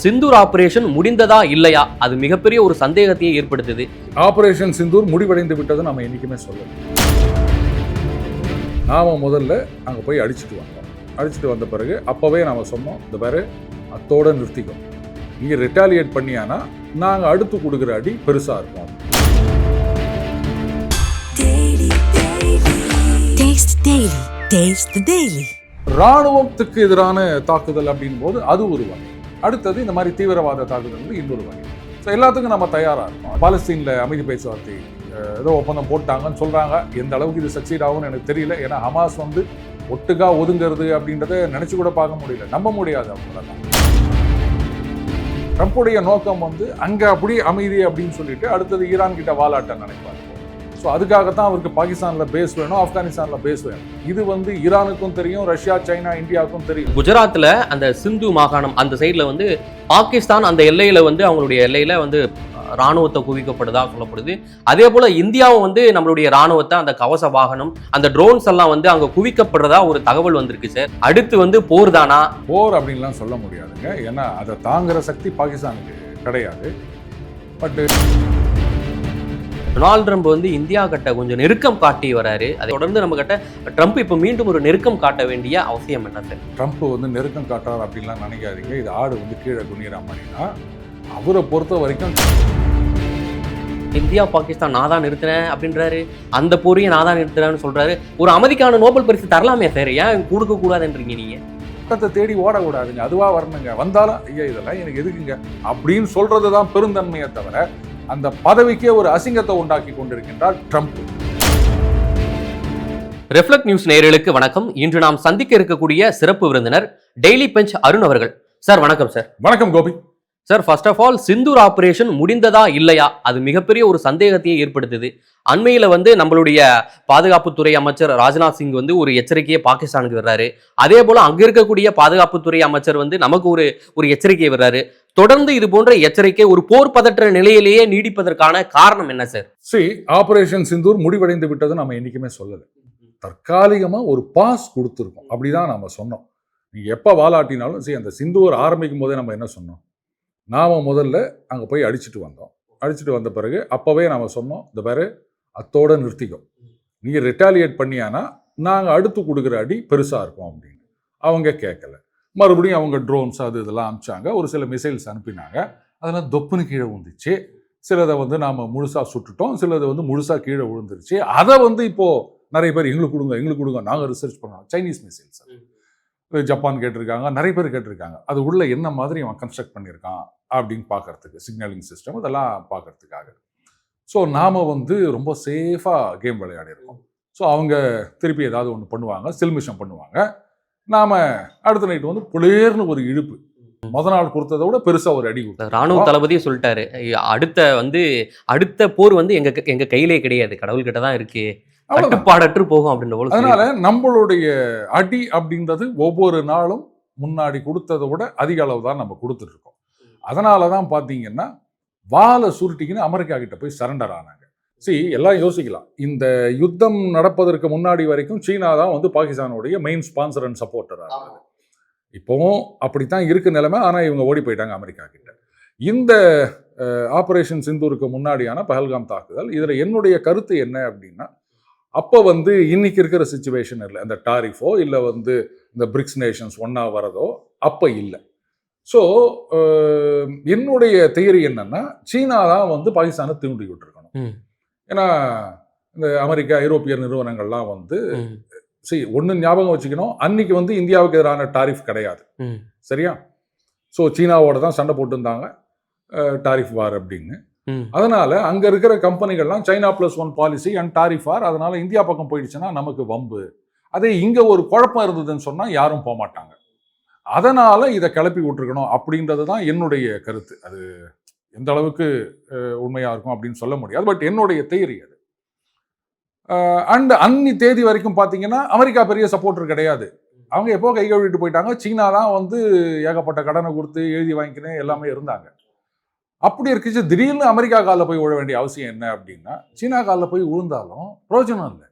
Sindoor operation முடிந்ததா இல்லையா அது மிகப்பெரிய ஒரு சந்தேகத்தையே ஏற்படுத்துது. ஆபரேஷன் சிந்தூர் முடிவடைந்து விட்டது நம்ம என்னைக்குமே சொல்லலாம். நாம முதல்ல அங்கே போய் அடிச்சுட்டு வந்த பிறகு அப்பவே நாம சொன்னோம், இந்த பாரு அத்தோட நிறுத்திக்கும், நீங்க ரிட்டாலியேட் பண்ணியானா நாங்க அடுத்து கொடுக்குற அடி பெருசா இருக்கும். ராணுவத்துக்கு எதிரான தாக்குதல் அப்படின் போது அது ஒரு வகை. அடுத்தது இந்த மாதிரி தீவிரவாத தாக்குதல் இன்னொரு வகை. ஸோ எல்லாத்துக்கும் நம்ம தயாராக இருக்கோம். பாலஸ்தீனில் அமைதி பேச்சுவார்த்தை ஏதோ ஒப்பந்தம் போட்டாங்கன்னு சொல்கிறாங்க. எந்த அளவுக்கு இது சக்சீட் ஆகும்னு எனக்கு தெரியல. ஏன்னா ஹமாஸ் ஒட்டுக்கா ஒதுங்கிறது அப்படின்றத நினச்சி கூட பார்க்க முடியல, நம்ப முடியாது அவங்களெல்லாம். ட்ரம்புடைய நோக்கம் அங்கே அப்படி அமைதி அப்படின்னு சொல்லிட்டு அடுத்தது ஈரான் கிட்ட வாலாட்ட நினைப்பாங்க. ஸோ அதுக்காகத்தான் அவருக்கு பாகிஸ்தானில் பேஸ் வேணும், ஆப்கானிஸ்தானில் பேஸ் வேணும். இது ஈரானுக்கும் தெரியும், ரஷ்யா, சைனா, இந்தியாவுக்கும் தெரியும். குஜராத்தில் அந்த சிந்து மாகாணம் அந்த சைடில் பாகிஸ்தான் அந்த எல்லையில் அவங்களுடைய எல்லையில் ராணுவத்தை குவிக்கப்படுதா சொல்லப்படுது. அதே போல இந்தியாவும் நம்மளுடைய ராணுவத்தை அந்த கவச வாகனம் அந்த ட்ரோன்ஸ் எல்லாம் அங்க குவிக்கப்படுறதா ஒரு தகவல் வந்திருக்கு சார். அடுத்து போர் தானா? போர் அப்படின்லாம் சொல்ல முடியாதுங்க. ஏன்னா அதை தாங்குற சக்தி பாகிஸ்தானுக்கு கிடையாது. பட் டொனால்ட் ட்ரம்ப் இந்தியா கிட்ட கொஞ்சம் நெருக்கம் காட்டி வராரு. அதை தொடர்ந்து நம்ம கிட்ட ட்ரம்ப் இப்போ மீண்டும் ஒரு நெருக்கம் காட்ட வேண்டிய அவசியம் என்ன சார்? ட்ரம்ப் நெருக்கம் காட்டுறாரு அப்படின்லாம் நினைக்காதீங்க. இது ஆடு கீழே குனிகிற மாதிரினா அவரை பொறுத்த வரைக்கும் இந்தியா பாகிஸ்தான் நான் தான் நிறுத்தினேன் அப்படின்றாரு, அந்த போரையும் நான் தான் நிறுத்துறேன்னு சொல்றாரு. ஒரு அமைதிக்கான நோபல் பரிசு தரலாமே சார், ஏன் கொடுக்க கூடாதுன்றீங்க நீங்க? பக்கத்தை தேடி ஓடக்கூடாதுங்க, அதுவா வரணுங்க. வந்தாலும் ஐயா இதெல்லாம் எனக்கு எதுக்குங்க அப்படின்னு சொல்றதுதான் பெருந்தன்மையை தவிர அந்த பதவிக்கே ஒரு அசிங்கத்தை உண்டாக்கி கொண்டிருக்கின்றார் ட்ரம்ப். ரெஃப்ளெக்ட் நியூஸ் நேயர்களுக்கு வணக்கம். இன்று நாம் சந்திக்க இருக்கக்கூடிய சிறப்பு விருந்தினர் டெய்லி பஞ்ச் அருண் அவர்கள். சார் வணக்கம். சார் வணக்கம் Gopi. Sir, first of all Sindoor operation முடிந்ததா இல்லையா அது மிகப்பெரிய ஒரு சந்தேகத்தையே ஏற்படுத்துது. அண்மையில் நம்மளுடைய பாதுகாப்புத்துறை அமைச்சர் ராஜ்நாத் சிங் ஒரு எச்சரிக்கையை பாகிஸ்தானுக்கு வர்றாரு. அதே போல அங்க இருக்கக்கூடிய பாதுகாப்புத்துறை அமைச்சர் நமக்கு ஒரு எச்சரிக்கையை வர்றாரு. தொடர்ந்து இது போன்ற எச்சரிக்கை ஒரு போர் பதற்ற நிலையிலேயே நீடிப்பதற்கான காரணம் என்ன சார்? ஆபரேஷன் சிந்தூர் முடிவடைந்து விட்டது நம்ம என்னைக்குமே சொல்லல. தற்காலிகமா ஒரு பாஸ் கொடுத்துருக்கோம் அப்படிதான் நாம சொன்னோம். நீங்க எப்ப வாலாட்டினாலும் அந்த சிந்தூர் ஆரம்பிக்கும் போதே நம்ம என்ன சொன்னோம், நாம முதல்ல அங்க போய் அடிச்சுட்டு வந்த பிறகு அப்பவே நாம சொன்னோம், இந்த பாரு அத்தோட நிறுத்திக்கும், நீங்க ரிட்டாலியேட் பண்ணியானா நாங்க அடுத்து கொடுக்குற அடி பெருசா இருக்கும் அப்படின்னு. அவங்க கேட்கல. மறுபடியும் அவங்க ட்ரோன்ஸ் இதெல்லாம் அனுப்பிச்சாங்க. ஒரு சில மிசைல்ஸ் அனுப்பினாங்க. அதெல்லாம் தொப்புன்னு கீழே விழுந்துச்சு. சிலதை நாம முழுசா சுட்டுட்டோம், சிலது முழுசா கீழே விழுந்துருச்சு. அதை இப்போ நிறைய பேர் எங்களுக்கு கொடுங்க நாங்க ரிசர்ச் பண்ணோம். சைனீஸ் மிசைல்ஸ் ஜப்பான் கேட்டிருக்காங்க, நிறைய பேர் கேட்டிருக்காங்க. அது உள்ள என்ன மாதிரி அவன் கன்ஸ்ட்ரக்ட் பண்ணியிருக்கான் அப்படின்னு பார்க்கறதுக்கு, சிக்னலிங் சிஸ்டம் இதெல்லாம் பார்க்கறதுக்காக. ஸோ நாம ரொம்ப சேஃபாக கேம் விளையாடிருக்கோம். ஸோ அவங்க திருப்பி ஏதாவது ஒன்று பண்ணுவாங்க, சில்மிஷம் பண்ணுவாங்க. நாம அடுத்த நைட்டு புளேர்னு ஒரு இழுப்பு, முத நாள் கொடுத்ததை விட பெருசா ஒரு அடி கொடுத்தோம். ராணுவ தளபதியே சொல்லிட்டாரு, அடுத்த போர் எங்க கையிலே கிடையாது, கடவுள் கிட்ட தான் இருக்கு, கட்டுப்பாடற்று போகும் அப்படின்ற போல. அதனால நம்மளுடைய அடி அப்படின்றது ஒவ்வொரு நாளும் முன்னாடி கொடுத்ததை விட அதிக அளவு தான் நம்ம கொடுத்துட்டு இருக்கோம். அதனாலதான் பாத்தீங்கன்னா வாழை சுருட்டிக்குன்னு அமெரிக்கா கிட்ட போய் சரண்டர் ஆனாங்க. எல்லாம் யோசிக்கலாம், இந்த யுத்தம் நடப்பதற்கு முன்னாடி வரைக்கும் சீனா தான் பாகிஸ்தானுடைய மெயின் ஸ்பான்சர் அண்ட் சப்போர்ட்டராக இருந்தது. இப்போவும் அப்படித்தான் இருக்கு நிலைமை. ஆனா இவங்க ஓடி போயிட்டாங்க அமெரிக்கா கிட்ட. இந்த ஆபரேஷன் சிந்தூருக்கு முன்னாடியான பஹல்காம் தாக்குதல், இதுல என்னுடைய கருத்து என்ன அப்படின்னா, அப்போ இன்னைக்கு இருக்கிற சிச்சுவேஷன் இல்லை. அந்த டாரிஃபோ இல்லை இந்த பிரிக்ஸ் நேஷன்ஸ் ஒன்னா வரதோ அப்போ இல்லை. ஸோ என்னுடைய தியரி என்னன்னா, சீனா தான் பாகிஸ்தானை தூண்டி விட்டுருக்கணும். ஏன்னா இந்த அமெரிக்கா, ஐரோப்பிய நிறுவனங்கள்லாம் ஒன்று ஞாபகம் வச்சுக்கணும், அன்னைக்கு இந்தியாவுக்கு எதிரான டாரிஃப் கிடையாது, சரியா? ஸோ சீனாவோட தான் சண்டை போட்டுருந்தாங்க, டாரிஃப் வார் அப்படின்னு. அதனால அங்க இருக்கிற கம்பெனிகள்லாம் சைனா +1 பாலிசி அண்ட் டாரிஃப் வார். அதனால இந்தியா பக்கம் போயிடுச்சுன்னா நமக்கு வம்பு. அதே இங்க ஒரு குழப்பம் இருந்ததுன்னு சொன்னா யாரும் போக மாட்டாங்க. அதனால இதை கிளப்பி விட்டுருக்கணும் அப்படின்றது தான் என்னுடைய கருத்து. அது எந்த அளவுக்கு உண்மையா இருக்கும் அப்படின்னு சொல்ல முடியாது, பட் என்னுடைய தியரி அது. அண்ட் அன்னி தேதி வரைக்கும் பார்த்தீங்கன்னா அமெரிக்கா பெரிய சப்போர்ட்டர் கிடையாது. அவங்க எப்போ கை கழுவிட்டு போயிட்டாங்க. சீனா தான் ஏகப்பட்ட கடனை கொடுத்து எழுதி வாங்கிக்கினேன் எல்லாமே இருந்தாங்க. அப்படி இருக்குச்சு. திடீர்னு அமெரிக்கா காலில் போய் விழ வேண்டிய அவசியம் என்ன அப்படின்னா, சீனா காலில் போய் விழுந்தாலும் பிரயோஜனம் இல்லை.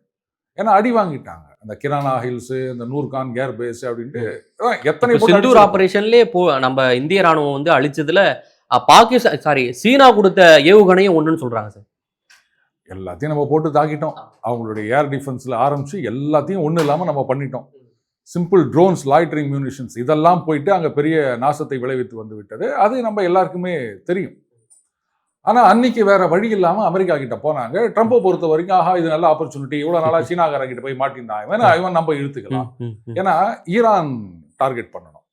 ஏன்னா அடி வாங்கிட்டாங்க. அந்த கிரானா ஹில்ஸ், இந்த நூர்கான் ஏர் பேஸ் அப்படின்ட்டு எத்தனை இப்ப போட்டு சிந்தூர் அடிச்சிருக்கோம். ஆபரேஷன்லயே நம்ம இந்திய ராணுவம் வந்து அழிச்சதுல பாகிஸ்தான் சீனா கொடுத்த ஏவுகணையும் ஒண்ணுன்னு சொல்றாங்க சார். எல்லாத்தையும் நம்ம போட்டு தாக்கிட்டோம். அவங்களுடைய ஏர் டிஃபென்ஸ்ல ஆரம்பிச்சு எல்லாத்தையும் ஒன்றும் இல்லாமல் நம்ம பண்ணிட்டோம். சிம்பிள் ட்ரோன்ஸ், லாய்டரிங் மியூனிஷன்ஸ் இதெல்லாம் போயிட்டு அங்கே பெரிய நாசத்தை விளைவித்து வந்து விட்டது. அது நம்ம எல்லாருக்குமே தெரியும். ஆனால் அன்னைக்கு வேற வழி இல்லாமல் அமெரிக்கா கிட்ட போனாங்க. ட்ரம்பை பொறுத்த வரைக்கும் ஆஹா இது நல்ல ஆப்பர்ச்சுனிட்டி, இவ்வளோ நாளாக சீனாக்காரன் கிட்ட போய் மாட்டிருந்தான் இவன் நம்ம இழுத்துக்கலாம். ஏன்னா ஈரான் டார்கெட் பண்ணணும்,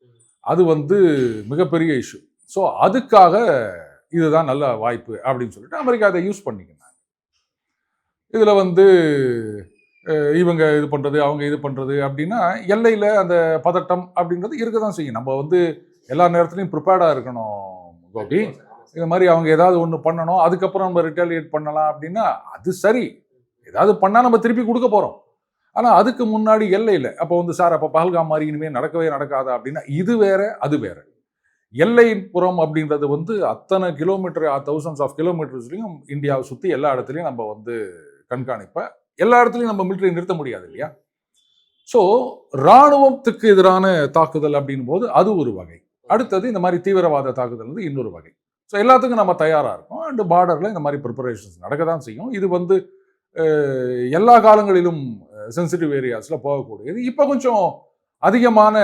அது வந்து மிகப்பெரிய இஷ்யூ. ஸோ அதுக்காக இதுதான் நல்ல வாய்ப்பு அப்படின்னு சொல்லிட்டு அமெரிக்கா அதை யூஸ் பண்ணிக்கினாங்க. இதில் வந்து இவங்க இது பண்ணுறது, அவங்க இது பண்ணுறது அப்படின்னா எல்லையில் அந்த பதட்டம் அப்படின்றது இருக்க தான் செய்யும். நம்ம வந்து எல்லா நேரத்துலையும் ப்ரிப்பேர்டாக இருக்கணும் கோபி. இது மாதிரி அவங்க ஏதாவது ஒன்று பண்ணணும், அதுக்கப்புறம் நம்ம ரிட்டாலியேட் பண்ணலாம் அப்படின்னா அது சரி. ஏதாவது பண்ணால் நம்ம திருப்பி கொடுக்க போகிறோம். ஆனால் அதுக்கு முன்னாடி எல்லையில் அப்போ வந்து சார் அப்போ பஹல்காம் மாதிரி இனிமேல் நடக்கவே நடக்காதா அப்படின்னா இது வேற அது வேற. எல்லையின் புறம் அப்படின்றது வந்து அத்தனை கிலோமீட்டர், தௌசண்ட்ஸ் ஆஃப் கிலோமீட்டர்ஸ்லையும் இந்தியாவை சுற்றி எல்லா இடத்துலையும் நம்ம வந்து கண்காணிப்ப எல்லா இடத்துலையும் நம்ம மிலிட்டரி நிறுத்த முடியாது இல்லையா. ஸோ இராணுவத்துக்கு எதிரான தாக்குதல் அப்படின் போது அது ஒரு வகை. அடுத்தது இந்த மாதிரி தீவிரவாத தாக்குதல் வந்து இன்னொரு வகை. ஸோ எல்லாத்துக்கும் நம்ம தயாராக இருக்கோம். அண்ட் பார்டரில் இந்த மாதிரி ப்ரிப்பரேஷன்ஸ் நடக்க தான் செய்யும். இது வந்து எல்லா காலங்களிலும் சென்சிட்டிவ் ஏரியாஸில் போகக்கூடியது. இப்போ கொஞ்சம் அதிகமான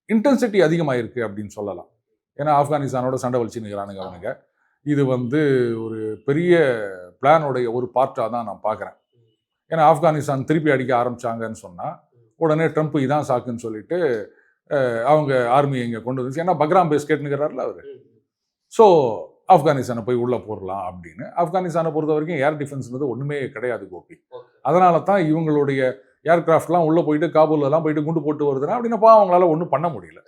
இன்டென்சிட்டி அதிகமாயிருக்கு அப்படின்னு சொல்லலாம். ஏன்னா ஆப்கானிஸ்தானோட சண்டை வலிச்சு நிற்கிறானுங்க அவனுங்க. இது வந்து ஒரு பெரிய பிளானோடைய ஒரு பார்ட்டாக தான் நான் பார்க்குறேன். ஏன்னா ஆப்கானிஸ்தான் திருப்பி அடிக்க ஆரம்பிச்சாங்கன்னு சொன்னால் உடனே ட்ரம்ப் இதான் சாக்குன்னு சொல்லிட்டு அவங்க ஆர்மியை இங்கே கொண்டு வந்துச்சு. ஏன்னா பக்ராம் பேஸ் கேட்டுனுக்கிறாருல அவர். ஸோ ஆப்கானிஸ்தானை போய் உள்ளே போடலாம் அப்படின்னு. ஆப்கானிஸ்தானை பொறுத்த வரைக்கும் ஏர் டிஃபென்ஸ்ன்றது ஒன்றுமே கிடையாது கோபி. அதனால தான் இவங்களுடைய ஏர்கிராஃப்ட்லாம் உள்ளே போயிட்டு காபூலெல்லாம் போயிட்டு குண்டு போட்டு வருதுன்னா அப்படின்னப்பா அவங்களால ஒன்றும் பண்ண முடியல.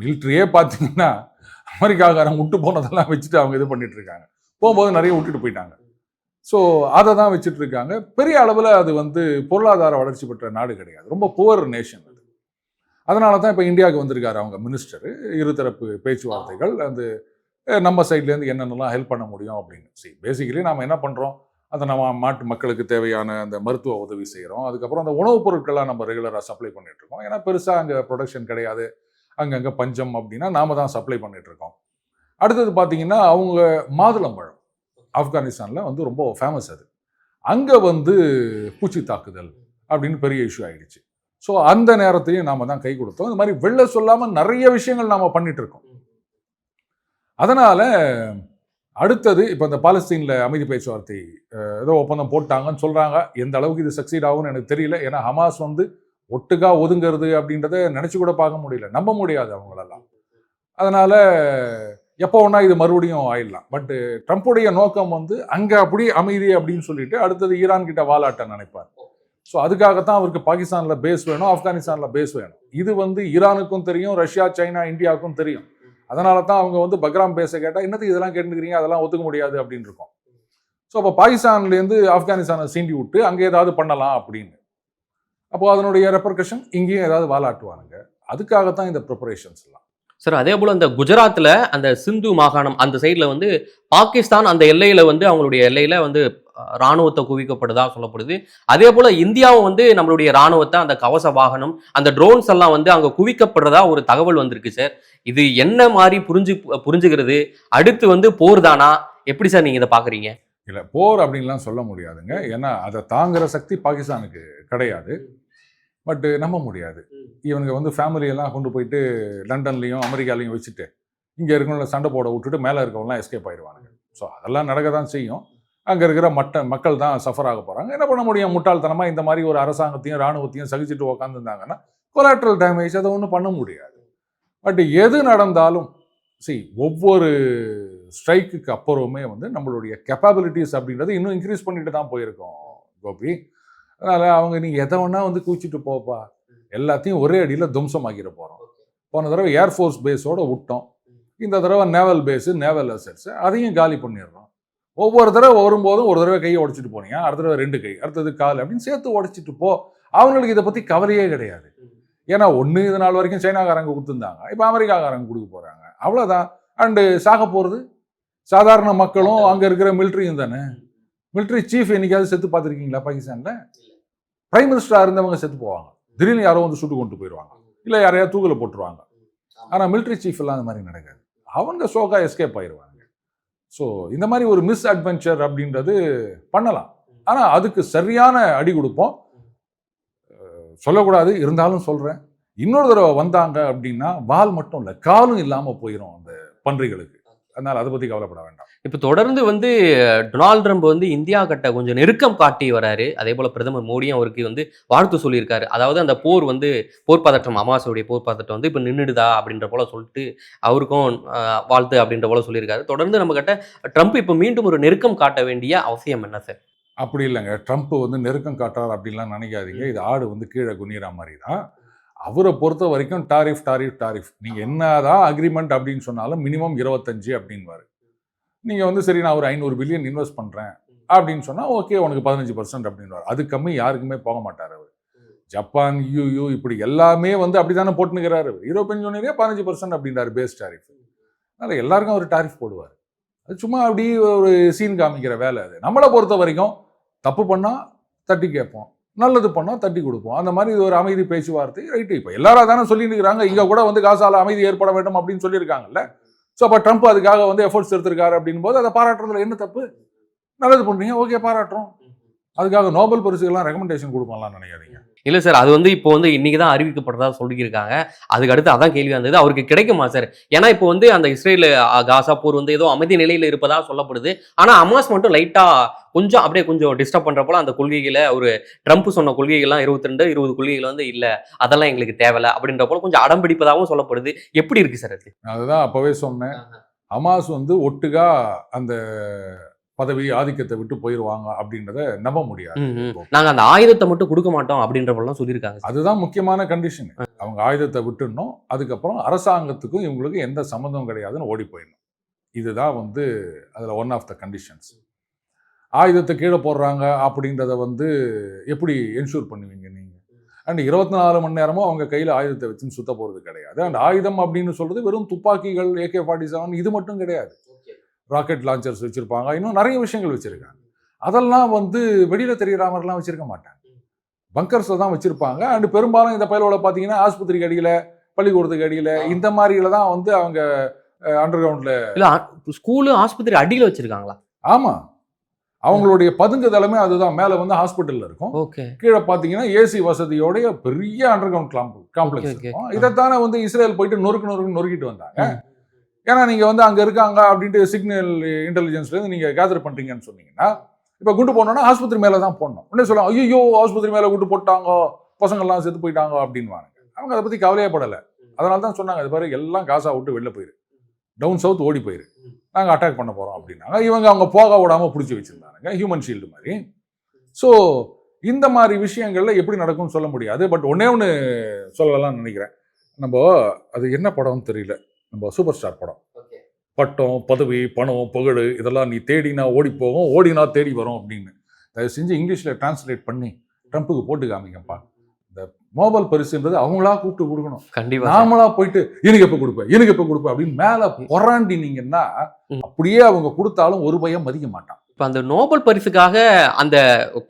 மிலிட்ரியே பார்த்தீங்கன்னா அமெரிக்காக்காரன் விட்டு போனதெல்லாம் வச்சுட்டு அவங்க இது பண்ணிட்டு இருக்காங்க. போகும்போது நிறைய விட்டுட்டு போயிட்டாங்க. ஸோ அதை தான் வச்சுட்டு இருக்காங்க. பெரிய அளவில் அது வந்து பொருளாதார வளர்ச்சி பெற்ற நாடு கிடையாது, ரொம்ப புவர் நேஷன் அது. அதனால தான் இப்போ இந்தியாவுக்கு வந்திருக்காரு அவங்க மினிஸ்டர். இருதரப்பு பேச்சுவார்த்தைகள் அந்த நம்ம சைட்லேருந்து என்னென்னலாம் ஹெல்ப் பண்ண முடியும் அப்படின்னு. சரி, பேசிக்கலி நம்ம என்ன பண்ணுறோம், அந்த நம்ம நாட்டு மக்களுக்கு தேவையான அந்த மருத்துவ உதவி செய்கிறோம். அதுக்கப்புறம் அந்த உணவுப் பொருட்கள்லாம் நம்ம ரெகுலராக சப்ளை பண்ணிட்டு இருக்கோம். ஏன்னா பெருசாக அங்கே ப்ரொடக்ஷன் கிடையாது, அங்கங்கே பஞ்சம் அப்படின்னா நாம தான் சப்ளை பண்ணிட்டு இருக்கோம். அடுத்தது பார்த்தீங்கன்னா அவங்க மாதுளம்பழம் ஆப்கானிஸ்தானில் வந்து ரொம்ப ஃபேமஸ். அது அங்கே வந்து பூச்சி தாக்குதல் அப்படின்னு பெரிய இஷ்யூ ஆகிடுச்சு. ஸோ அந்த நேரத்தையும் நாம தான் கை கொடுத்தோம். இந்த மாதிரி வெளில சொல்லாமல் நிறைய விஷயங்கள் நாம் பண்ணிட்டு இருக்கோம். அதனால அடுத்தது இப்போ இந்த பாலஸ்தீனில் அமைதி பேச்சுவார்த்தை ஏதோ ஒப்பந்தம் போட்டாங்கன்னு சொல்கிறாங்க. எந்த அளவுக்கு இது சக்சீட் ஆகும்னு எனக்கு தெரியல. ஏன்னா ஹமாஸ் வந்து ஒட்டுக்கா ஒதுங்கிறது அப்படின்றத நினச்சி கூட பார்க்க முடியல, நம்ப முடியாது அவங்களெல்லாம். அதனால எப்போ ஒன்றா இது மறுபடியும் ஆயிடலாம். பட் ட்ரம்ப்புடைய நோக்கம் வந்து அங்கே அப்படி அமைதி அப்படின்னு சொல்லிட்டு அடுத்தது ஈரான் கிட்ட வாலாட்ட நினைப்பார். ஸோ அதுக்காகத்தான் அவருக்கு பாகிஸ்தானில் பேஸ் வேணும், ஆப்கானிஸ்தானில் பேஸ் வேணும். இது வந்து ஈரானுக்கும் தெரியும், ரஷ்யா, சைனா, இந்தியாவுக்கும் தெரியும். அதனால தான் அவங்க வந்து பக்ராம் பேச கேட்டால் என்னத்துக்கு இதெல்லாம் கேட்டுக்கிறீங்க, அதெல்லாம் ஒத்துக்க முடியாது அப்படின்னு இருக்கும். ஸோ அப்போ பாகிஸ்தான்லேருந்து ஆப்கானிஸ்தானை சீண்டி விட்டு அங்கே ஏதாவது பண்ணலாம் அப்படின்னு. அப்போ அதனுடைய ரெப்பர்கஷன் இங்கேயும் ஏதாவது வாலாட்டுவானுங்க. அதுக்காகத்தான் இந்த ப்ரிப்பரேஷன்ஸ் எல்லாம். சார் அதே போல இந்த குஜராத்ல அந்த சிந்து மாகாணம் அந்த சைட்ல வந்து பாகிஸ்தான் அந்த எல்லையில வந்து அவங்களுடைய எல்லையில வந்து ராணுவத்தை குவிக்கப்படுதா சொல்லப்படுது. அதே போல இந்தியாவும் வந்து நம்மளுடைய ராணுவத்தை அந்த கவச வாகனம் அந்த ட்ரோன்ஸ் எல்லாம் வந்து அங்க குவிக்கப்படுறதா ஒரு தகவல் வந்திருக்கு சார். இது என்ன மாதிரி புரிஞ்சுக்கிறது? அடுத்து வந்து போர் தானா? எப்படி சார் நீங்க இதை பாக்குறீங்க? இல்லை, போர் அப்படின்லாம் சொல்ல முடியாதுங்க. ஏன்னா அதை தாங்குற சக்தி பாகிஸ்தானுக்கு கிடையாது. பட் நம்ப முடியாது. இவனுங்க வந்து ஃபேமிலியெல்லாம் கொண்டு போயிட்டு லண்டன்லையும் அமெரிக்காலையும் வச்சுட்டு இங்கே இருக்கவங்கள சண்டை போட விட்டுட்டு மேலே இருக்கவங்களாம் எஸ்கேப் ஆயிடுவானுங்க. ஸோ அதெல்லாம் நடக்க தான் செய்யும். அங்கே இருக்கிற மக்கள் தான் சஃபர் ஆக போகிறாங்க. என்ன பண்ண முடியும், முட்டாள்தனமாக இந்த மாதிரி ஒரு அரசாங்கத்தையும் இராணுவத்தையும் சகிச்சுட்டு உக்காந்துருந்தாங்கன்னா கொலாட்ரல் டேமேஜ், அதை ஒன்றும் பண்ண முடியாது. பட் எது நடந்தாலும் ஒவ்வொரு ஸ்ட்ரைக்குக்கு அப்புறமே வந்து நம்மளுடைய கெப்பாபிலிட்டிஸ் அப்படின்றது இன்னும் இன்க்ரீஸ் பண்ணிட்டு தான் போயிருக்கோம் கோபி. அதனால் அவங்க நீங்கள் எதை வேணா வந்து கூச்சிட்டு போப்பா, எல்லாத்தையும் ஒரே அடியில் துவம்சமாக்கிட போகிறோம். போன தடவை ஏர்ஃபோர்ஸ் பேஸோடு விட்டோம், இந்த தடவை நேவல் பேஸு, நேவல் அசெட்ஸு அதையும் காலி பண்ணிடுறோம். ஒவ்வொரு தடவை வரும்போதும் ஒரு தடவை கையை உடச்சிட்டு போனீங்க, அடுத்த தடவை 2 கை, அடுத்தது கால் அப்படின்னு சேர்த்து உடச்சிட்டு போ. அவங்களுக்கு இதை பற்றி கவலையே கிடையாது. ஏன்னா ஒன்று இது நாள் வரைக்கும் சைனாக்காரங்க கொடுத்துருந்தாங்க, இப்போ அமெரிக்காக்காரங்க கொடுக்க போகிறாங்க, அவ்வளோதான். அண்டு சாக போகிறது சாதாரண மக்களும் அங்கே இருக்கிற மிலிட்ரியும் தானே. மிலிட்ரி சீஃப் என்னைக்காவது செத்து பார்த்துருக்கீங்களா பாகிஸ்தானில்? பிரைம் மினிஸ்டரா இருந்தவங்க செத்து போவாங்க, திடீர்னு யாரோ வந்து சுட்டு கொண்டு போயிடுவாங்க, இல்ல யாரையா தூக்கில போட்டுருவாங்க. ஆனா மிலிட்டரி சீஃப் எல்லாம் அந்த மாதிரி நடக்காது, அவங்க சோகா எஸ்கேப் ஆயிடுவாங்க. ஸோ இந்த மாதிரி ஒரு மிஸ் அட்வென்ச்சர் அப்படின்றது பண்ணலாம். ஆனா அதுக்கு சரியான அடி கொடுப்போம். சொல்லக்கூடாது, இருந்தாலும் சொல்றேன். இன்னொரு தடவை வந்தாங்க அப்படின்னா வால் மட்டும் இல்ல, காலும் இல்லாம போயிடும் அந்த பன்றிகளுக்கு. அதனால அதை பத்தி கவலைப்பட வேண்டாம். இப்ப தொடர்ந்து வந்து டொனால்ட் ட்ரம்ப் வந்து இந்தியா கிட்ட கொஞ்சம் நெருக்கம் காட்டி வராரு. அதே போல பிரதமர் மோடியும் அவருக்கு வந்து வாழ்த்து சொல்லியிருக்காரு. அதாவது அந்த போர் பதட்டம், அமாவாசையுடைய போர் பதட்டம் வந்து இப்ப நின்னுடுதா அப்படின்ற போல சொல்லிட்டு அவருக்கும் வாழ்த்து அப்படின்ற போல சொல்லியிருக்காரு. தொடர்ந்து நம்ம கிட்ட ட்ரம்ப் இப்ப மீண்டும் ஒரு நெருக்கம் காட்ட வேண்டிய அவசியம் என்ன சார்? அப்படி இல்லைங்க, ட்ரம்ப் வந்து நெருக்கம் காட்டுறாரு அப்படின்லாம் நினைக்காதீங்க. இது ஆடு வந்து கீழே குனிற மாதிரி தான். அவரை பொறுத்த வரைக்கும் டாரிஃப் டாரிஃப் டாரிஃப், நீங்க என்னதான் அக்ரிமெண்ட் அப்படின்னு சொன்னாலும் மினிமம் 25 அப்படின்வாரு. நீங்க வந்து சரி நான் ஒரு 500 பில்லியன் இன்வெஸ்ட் பண்றேன் அப்படின்னு சொன்னா ஓகே உனக்கு 15% அப்படின்வாரு. அது கம்மி யாருக்குமே போக மாட்டார் அவர். ஜப்பான், யூ இப்படி எல்லாமே வந்து அப்படித்தானே போட்டுனுக்கிறாரு. யூரோப்பியன் யூனியனே 15% அப்படின்றாரு பேஸ் டாரிஃப். அதனால எல்லாருக்கும் அவர் டாரிஃப் போடுவார். அது சும்மா அப்படி ஒரு சீன் காமிக்கிற வேலை அது. நம்மளை பொறுத்த வரைக்கும் தப்பு பண்ணா தட்டி கேட்போம், நல்லது பண்ணா தட்டி கொடுப்போம். அந்த மாதிரி இது ஒரு அமைதி பேச்சுவார்த்தை ரைட்டு. இப்போ எல்லாரும் தானே சொல்லிட்டு இருக்கிறாங்க, இங்க கூட வந்து காசால அமைதி ஏற்பட வேண்டும் அப்படின்னு சொல்லியிருக்காங்கல்ல. ஸோ அப்போ ட்ரம்ப் அதுக்காக வந்து எஃபர்ட்ஸ் எடுத்திருக்காரு அப்படின் போது அதை பாராட்டுறதுல என்ன தப்பு? நல்லது பண்றீங்க, ஓகே பாராட்டுறோம். அதுக்காக நோபல் பரிசுக்கெல்லாம் ரெக்கமெண்டேஷன் கொடுப்பாங்களான்னு நினைக்காதீங்க. இல்ல சார், அது வந்து இப்போ வந்து இன்னைக்கு தான் அறிவிக்கப்படுறதா சொல்லியிருக்காங்க. அதுக்கு அடுத்து அதான் கேள்வி வந்தது, அவருக்கு கிடைக்குமா சார்? ஏன்னா இப்போ வந்து அந்த இஸ்ரேல் காசா போர் வந்து ஏதோ அமைதி நிலையில இருப்பதா சொல்லப்படுது. ஆனா ஹமாஸ் மட்டும் லைட்டா கொஞ்சம் அப்படியே கொஞ்சம் டிஸ்டர்ப் பண்ற போல அந்த கொள்கைகளை ஒரு ட்ரம்ப் சொன்ன கொள்கைகள்லாம் 22 20 கொள்கைகள் வந்து இல்ல அதெல்லாம் எங்களுக்கு தேவையில்ல அப்படின்ற போல கொஞ்சம் அடம் பிடிப்பதாகவும் சொல்லப்படுது. எப்படி இருக்கு சார் அது? அதுதான் அப்பவே சொன்னேன், ஹமாஸ் வந்து ஒட்டுகா அந்த பதவி ஆதிக்கத்தை விட்டு போயிருவாங்க அப்படின்றத நம்ப முடியாது. நாங்க அந்த ஆயுதத்தை மட்டும் கொடுக்க மாட்டோம் அப்படின்ற போலாம் சொல்லியிருக்காங்க. அதுதான் முக்கியமான கண்டிஷன். அவங்க ஆயுதத்தை விட்டுடணும், அதுக்கப்புறம் அரசாங்கத்துக்கும் இவங்களுக்கு எந்த சம்மந்தம் கிடையாதுன்னு ஓடி போயிடணும். இதுதான் வந்து அதுல ஒன் ஆஃப் த கண்டிஷன்ஸ். ஆயுதத்தை கீழே போடுறாங்க அப்படின்றத வந்து எப்படி என்ஷூர் பண்ணுவீங்க நீங்க? அண்ட் 24 மணி நேரமும் அவங்க கையில் ஆயுதத்தை வச்சுன்னு சுத்த போகிறது கிடையாது. அண்ட் ஆயுதம் அப்படின்னு சொல்றது வெறும் துப்பாக்கிகள், AK-47 இது மட்டும் கிடையாது. ராக்கெட் லான்ச்சர்ஸ் வச்சிருப்பாங்க, இன்னும் நிறைய விஷயங்கள் வச்சிருக்காங்க. அதெல்லாம் வந்து வெளியில தெரியற மாதிரிலாம் வச்சிருக்க மாட்டாங்க, பங்கர்ஸ்ல தான் வச்சிருப்பாங்க. அண்ட் பெரும்பாலும் இந்த பயலோட பார்த்தீங்கன்னா ஆஸ்பத்திரிக்கு அடியில், பள்ளிக்கூடத்துக்கு அடியில், இந்த மாதிரியில தான் வந்து அவங்க அண்டர் கிரவுண்ட்ல. இல்ல ஸ்கூலு ஆஸ்பத்திரி அடியில் வச்சிருக்காங்களா? ஆமா, அவங்களுடைய பதுங்குதளமே அதுதான். மேல வந்து ஹாஸ்பிட்டல்ல இருக்கும், கீழே பாத்தீங்கன்னா ஏசி வசதியோடைய பெரிய அண்டர் கிரவுண்ட் காம்ப்ளெக்ஸ் இருக்கும். இதைத்தானே வந்து இஸ்ரேல் போயிட்டு நொறுக்கிட்டு வந்தாங்க. ஏன்னா நீங்க வந்து அங்க இருக்காங்க அப்படின்ட்டு சிக்னல் இன்டெலிஜென்ஸ்ல இருந்து நீங்க கேதர் பண்றீங்கன்னு சொன்னீங்கன்னா, இப்ப குண்டு போனோம்னா ஆஸ்பத்திரி மேல தான் போடணும். உடனே சொல்லுவாங்க, ஐயோ ஆஸ்பத்திரி மேல குண்டு போட்டாங்க, பசங்க எல்லாம் செத்து போயிட்டாங்க அப்படின்னு. அவங்க அதை பத்தி கவலையே படல. அதனால தான் சொன்னாங்க, அது பாரு எல்லாம் காசா விட்டு வெளில போயிரு, டவுன் சவுத் ஓடி போயிரு, நாங்கள் அட்டாக் பண்ண போகிறோம் அப்படின்னாங்க. இவங்க அவங்க போக விடாமல் பிடிச்சி வச்சுருந்தாங்க, ஹியூமன் ஷீல்டு மாதிரி. ஸோ இந்த மாதிரி விஷயங்கள்ல எப்படி நடக்கும்னு சொல்ல முடியாது. பட் ஒன்னே ஒன்று சொல்லலாம்னு நினைக்கிறேன். நம்ம அது என்ன படம்னு தெரியல, நம்ம சூப்பர் ஸ்டார் படம். பட்டம், பதவி, பணம், புகழ் இதெல்லாம் நீ தேடினா ஓடி போகும், ஓடினா தேடி வரும் அப்படின்னு. தயவு செஞ்சு இங்கிலீஷில் டிரான்ஸ்லேட் பண்ணி ட்ரம்ப்புக்கு போட்டு காமிங்கப்பா. இந்த நோபல் பரிசுன்றது அவங்களா கூப்பிட்டு கொடுக்கணும். கண்டிப்பா நாமளா போயிட்டு எனக்கு எப்ப கொடுப்பேன் அப்படின்னு மேல பொறாண்டினீங்கன்னா அப்படியே அவங்க கொடுத்தாலும் ஒரு பயம் மதிக்க மாட்டான். இப்ப அந்த நோபல் பரிசுக்காக அந்த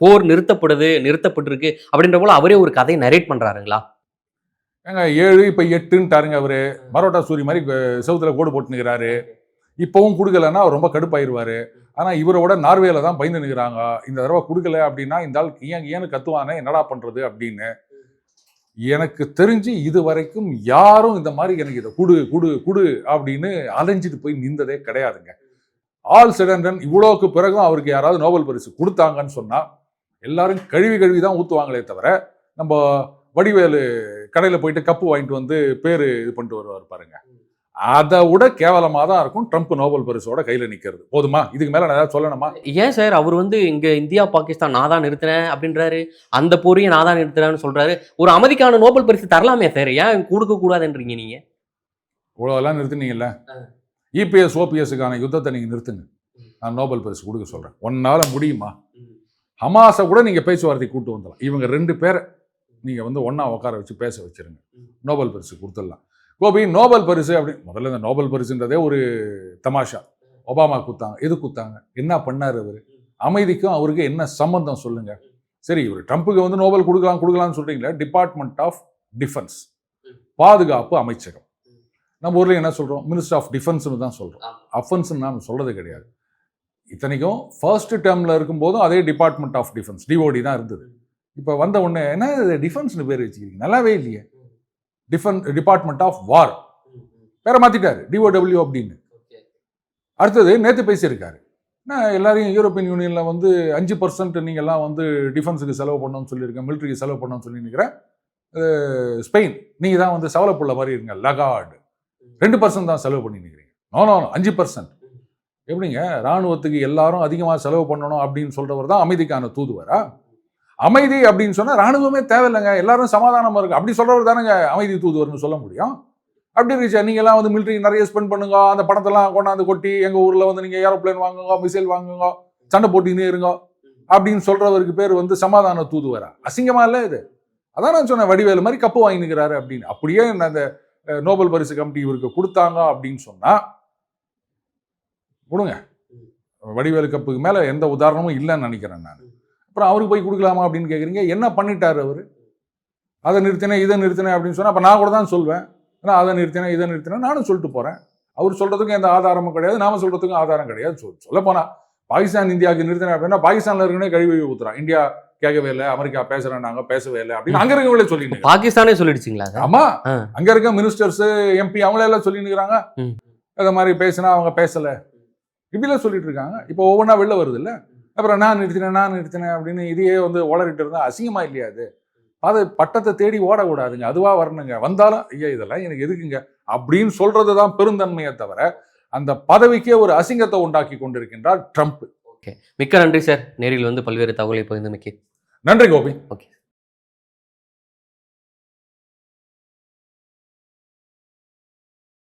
போர் நிறுத்தப்பட்டிருக்கு அப்படின்ற போல அவரே ஒரு கதையை நரேட் பண்றாருங்களா? ஏங்க 7 இப்ப 8ன்ட்டாருங்க அவரு. மரோட்டா சூரி மாதிரி செவுத்துல கோடு போட்டு நிற்கிறாரு. இப்பவும் கொடுக்கலன்னா அவர் ரொம்ப கடுப்பாயிருவாரு. ஆனா இவரோட நார்வேல தான் பயந்து நிற்கிறாங்க. இந்த தடவை கொடுக்கல அப்படின்னா இந்த ஆள் ஏன்னு கத்துவானே, என்னடா பண்றது அப்படின்னு. எனக்கு தெரிஞ்சு இது வரைக்கும் யாரும் இந்த மாதிரி எனக்கு இதை குடு அப்படின்னு அலைஞ்சிட்டு போய் நின்றதே கிடையாதுங்க. ஆல் செடண்டன் இவ்வளோக்கு பிறகும் அவருக்கு யாராவது நோபல் பரிசு கொடுத்தாங்கன்னு சொன்னா எல்லாரும் கழுவி தான் ஊத்துவாங்களே தவிர, நம்ம வடிவேலு கடையில போயிட்டு கப்பு வாங்கிட்டு வந்து பேரு இது பண்ணிட்டு வருவார் பாருங்க, அதை விட கேவலமா தான் இருக்கும் ட்ரம்ப் நோபல் பரிசோட கையில நிக்கிறது. போதுமா? இதுக்கு மேல நான் ஏதாவது சொல்லணுமா? ஏன் சார் அவர் வந்து இங்க இந்தியா பாகிஸ்தான் நான் தான் நிறுத்தினேன் அப்படின்றாரு, அந்த போரையும் நான் தான் நிறுத்துறேன்னு சொல்றாரு. ஒரு அமைதிக்கான நோபல் பரிசு தரலாமே சார், ஏன் கொடுக்க கூடாதுன்றீங்க நீங்க? இவ்வளோலாம் நிறுத்தினீங்கல்ல, இபிஎஸ் ஓபிஎஸ்க்கான யுத்தத்தை நீங்க நிறுத்துங்க, நான் நோபல் பரிசு கொடுக்க சொல்றேன். ஒன்னால முடியுமா? ஹமாஸை கூட நீங்க பேச்சுவார்த்தை கூட்டு வந்துடலாம். இவங்க 2 பேரை நீங்க வந்து ஒன்னா உட்கார வச்சு பேச வச்சிருங்க, நோபல் பரிசு கொடுத்துடலாம். கோபி நோபல் பரிசு அப்படின்னு முதல்ல இந்த நோபல் பரிசுன்றதே ஒரு தமாஷா. ஒபாமா கொடுத்தாங்க, எது கொடுத்தாங்க, என்ன பண்ணாரு அவரு, அமைதிக்கும் அவருக்கு என்ன சம்பந்தம் சொல்லுங்க? சரி, இவர் ட்ரம்ப்புக்கு வந்து நோபல் கொடுக்கலாம்னு சொல்றீங்களா? டிபார்ட்மெண்ட் ஆஃப் டிஃபென்ஸ், பாதுகாப்பு அமைச்சகம். நம்ம ஊர்ல என்ன சொல்றோம்? மினிஸ்டர் ஆஃப் டிஃபென்ஸ்னு தான் சொல்றோம். அஃபென்ஸ்ன்னு நாம சொல்றது கிடையாது. இத்தனைக்கும் ஃபர்ஸ்ட் டேர்ம்ல இருக்கும்போதும் அதே டிபார்ட்மெண்ட் ஆஃப் டிஃபென்ஸ், டிஓடி தான் இருந்தது. இப்போ வந்த உடனே என்ன டிஃபென்ஸ்னு பேர் வச்சுக்கிறீங்க? நல்லாவே இல்லையே. டிபார்ட்மெண்ட் ஆஃப் வார் பேரை மாத்திட்டாரு, டிஓடபிள்யூ அப்படின்னு. அடுத்தது நேற்று பேசியிருக்காரு, எல்லாரையும் யூரோப்பியன் யூனியன்ல வந்து 5% நீங்க எல்லாம் வந்து டிஃபென்ஸுக்கு செலவு பண்ணணும்னு சொல்லியிருக்கேன், மிலிட்டரிக்கு செலவு பண்ணணும்னு சொல்லி நினைக்கிறேன். ஸ்பெயின் நீங்க தான் வந்து செவலப்புள்ள மாதிரி இருங்க, லகார்டு 2% தான் செலவு பண்ணி நிற்கிறீங்க. நோ 5%. எப்படிங்க ராணுவத்துக்கு எல்லாரும் அதிகமாக செலவு பண்ணணும் அப்படின்னு சொல்றவர் தான் அமைதிக்கான தூதுவரா? அமைதி அப்படின்னு சொன்னா ராணுவமே தேவையில்லைங்க, எல்லாரும் சமாதானமா இருக்கு அப்படி சொல்றவர் தானேங்க அமைதி தூதுவர்னு சொல்ல முடியும். அப்படி இருந்துச்சு, நீங்க எல்லாம் வந்து மிலிட்டரி நிறைய ஸ்பெண்ட் பண்ணுங்க, அந்த பணத்தெல்லாம் கொண்டாந்து கொட்டி எங்க ஊர்ல வந்து நீங்க ஏரோப்ளேன் வாங்குங்க, மிசைல் வாங்குங்க, சண்டை போட்டினே இருங்க அப்படின்னு சொல்றவருக்கு பேர் வந்து சமாதான தூதுவரா? அசிங்கமா இல்ல இது? அதான் நான் சொன்னேன், வடிவேலு மாதிரி கப்பு வாங்கி நிற்கிறாரு அப்படின்னு. அப்படியே அந்த நோபல் பரிசு கமிட்டி இவருக்கு கொடுத்தாங்க அப்படின்னு சொன்னா கொடுங்க. வடிவேலு கப்புக்கு மேல எந்த உதாரணமும் இல்லைன்னு நினைக்கிறேன் நான். அப்புறம் அவருக்கு போய் கொடுக்கலாமா அப்படின்னு கேட்குறீங்க. என்ன பண்ணிட்டாரு அவரு? அதை நிறுத்தினேன் இதை நிறுத்தினேன் அப்படின்னு சொன்னா அப்ப நான் கூட தான் சொல்வேன், அதை நிறுத்தினேன் இதை நிறுத்தினேன் நானும் சொல்லிட்டு போறேன். அவர் சொல்றதுக்கும் எந்த ஆதாரமும் கிடையாது, நாம சொல்றதுக்கும் ஆதாரம் கிடையாது. சொல்ல போனா பாகிஸ்தான் இந்தியாவுக்கு நிறுத்தினேன் அப்படின்னா பாகிஸ்தான்ல இருக்கனே கழுவி ஊத்துறான், இந்தியா கேட்கவே இல்லை, அமெரிக்கா பேசுறேன் நாங்க பேசவே இல்லை அப்படின்னு அங்க இருக்கவங்களே சொல்லிட்டு. பாகிஸ்தானே சொல்லிடுச்சிங்களா? ஆமா, அங்க இருக்க மினிஸ்டர்ஸ் எம்பி அவங்களே எல்லாம் சொல்லி நிற்கிறாங்க, இந்த மாதிரி பேசினா அவங்க பேசல இப்படிலாம் சொல்லிட்டு இருக்காங்க. இப்போ ஒவ்வொன்றா வெளில வருது இல்லை. அப்புறம் நான் நிறுத்தினேன் அப்படின்னு இதையே வந்து ஓடறிட்டு இருந்தா அசிங்கமா இல்லையா? அது பட்டத்தை தேடி ஓடக்கூடாதுங்க, அதுவா வரணுங்க. வந்தாலும் ஐயா இதெல்லாம் எனக்கு எதுக்குங்க அப்படின்னு சொல்றது தான் பெருந்தன்மையை தவிர அந்த பதவிக்கே ஒரு அசிங்கத்தை உண்டாக்கி கொண்டிருக்கின்றார் ட்ரம்ப். ஓகே, மிக்க நன்றி சார். நேரில் வந்து பல்வேறு தகவலை பகிர்ந்தமைக்கு நன்றி கோபி. ஓகே.